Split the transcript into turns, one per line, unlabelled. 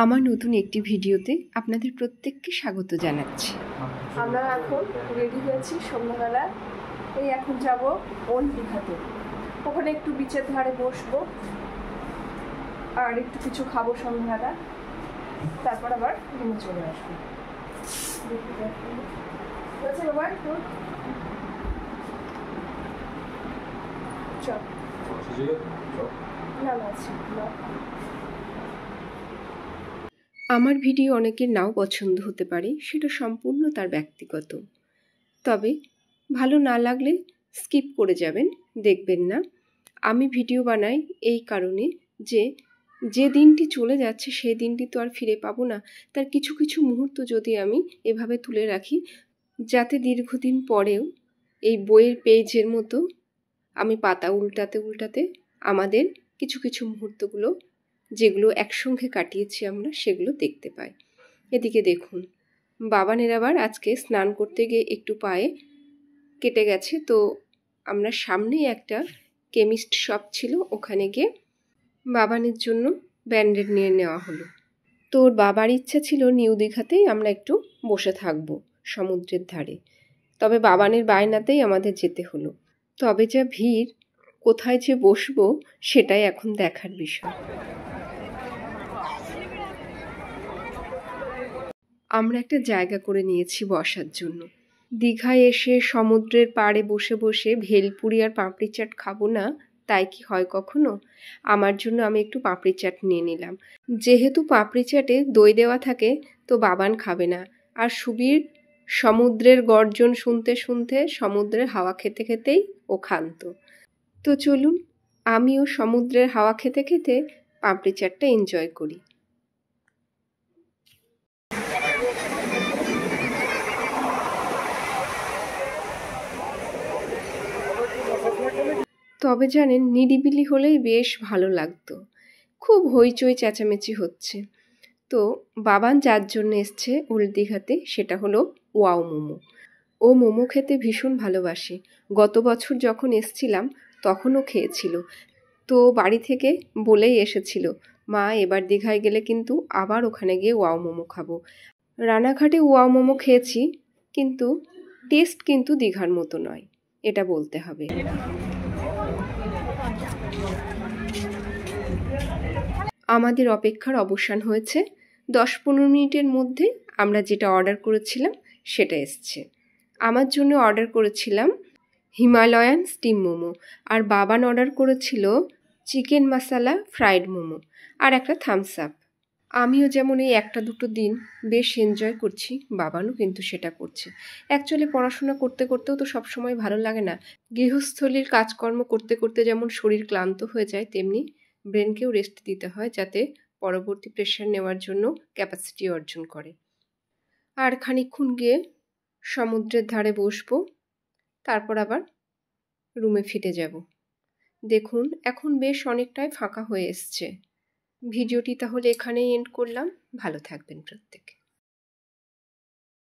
আমার নতুন একটি ভিডিওতে আপনাদের প্রত্যেককে স্বাগত জানাচ্ছি।
আমরা এখন রেডি হয়েছি সন্ধ্যাবেলা। এই এখন যাব ওল্ড দীঘাতে। ওখানে একটু বিচের ধারে বসবো আর একটু কিছু খাবো সন্ধ্যাবেলা, তারপর আবার রুমে চলে আসবো। বাবা চল না আছে না।
আমার ভিডিও অনেকের নাও পছন্দ হতে পারে, সেটা সম্পূর্ণ তার ব্যক্তিগত। তবে ভালো না লাগলে স্কিপ করে যাবেন, দেখবেন না। আমি ভিডিও বানাই এই কারণে যে দিনটি চলে যাচ্ছে সেই দিনটি তো আর ফিরে পাবো না। তার কিছু কিছু মুহূর্ত যদি আমি এভাবে তুলে রাখি, যাতে দীর্ঘদিন পরেও এই বইয়ের পেজের মতো আমি পাতা উল্টাতে উল্টাতে আমাদের কিছু কিছু মুহূর্তগুলো যেগুলো একসঙ্গে কাটিয়েছি আমরা সেগুলো দেখতে পাই। এদিকে দেখুন, বাবানের আবার আজকে স্নান করতে গিয়ে একটু পায়ে কেটে গেছে, তো আমরা সামনেই একটা কেমিস্ট শপ ছিল, ওখানে গিয়ে বাবানের জন্য ব্যান্ডেড নিয়ে নেওয়া হলো। তো ওর বাবার ইচ্ছা ছিল নিউ দীঘাতেই আমরা একটু বসে থাকবো সমুদ্রের ধারে, তবে বাবানের বায়নাতেই আমাদের যেতে হলো। তবে যা ভিড়, কোথায় যে বসবো সেটাই এখন দেখার বিষয়। আমরা একটা জায়গা করে নিয়েছি বসার জন্য। দীঘায় এসে সমুদ্রের পাড়ে বসে বসে ভেলপুরি আর পাপড়ি চাট খাবো না, তাই কি হয় কখনো? আমার জন্য আমি একটু পাপড়ি চাট নিয়ে নিলাম। যেহেতু পাপড়ি চাটে দই দেওয়া থাকে, তো বাবান খাবে না। আর সুবীর সমুদ্রের গর্জন শুনতে শুনতে, সমুদ্রের হাওয়া খেতে খেতেই ও ক্ষান্ত। তো চলুন আমিও সমুদ্রের হাওয়া খেতে খেতে পাপড়ি চাটটা এনজয় করি। তবে জানেন, নিরিবিলি হলেই বেশ ভালো লাগতো। খুব হইচই চেঁচামেচি হচ্ছে। তো বাবান যার জন্য এসছে ওল্ড দীঘাতে, সেটা হলো ওয়াও মোমো। ও মোমো খেতে ভীষণ ভালোবাসে। গত বছর যখন এসছিলাম তখনও খেয়েছিল। তো বাড়ি থেকে বলেই এসেছিল, মা এবার দীঘায় গেলে কিন্তু আবার ওখানে গিয়ে ওয়াও মোমো খাবো। রানাঘাটে ওয়াও মোমো খেয়েছি, কিন্তু টেস্ট কিন্তু দীঘার মতো নয়, এটা বলতে হবে। আমাদের অপেক্ষার অবসান হয়েছে। 10-15 মিনিটের মধ্যে আমরা যেটা অর্ডার করেছিলাম সেটা এসছে। আমার জন্য অর্ডার করেছিলাম হিমালয়ান স্টিম মোমো, আর বাবান অর্ডার করেছিল চিকেন মশলা ফ্রাইড মোমো আর একটা থামস আপ। আমিও যেমন এই একটা দুটো দিন বেশ এনজয় করছি, বাবানও কিন্তু সেটা করছে। অ্যাকচুয়ালি পড়াশোনা করতে করতেও তো সবসময় ভালো লাগে না। গৃহস্থলীর কাজকর্ম করতে করতে যেমন শরীর ক্লান্ত হয়ে যায়, তেমনি ব্রেনকেও রেস্ট দিতে হয়, যাতে পরবর্তী প্রেশার নেওয়ার জন্য ক্যাপাসিটি অর্জন করে। আর খানিকক্ষণ গিয়ে সমুদ্রের ধারে বসবো, তারপর আবার রুমে ফিরে যাব। দেখুন এখন বেশ অনেকটাই ফাঁকা হয়ে এসছে। ভিডিওটি তাহলে এখানেই এন্ড করলাম। ভালো থাকবেন প্রত্যেকে।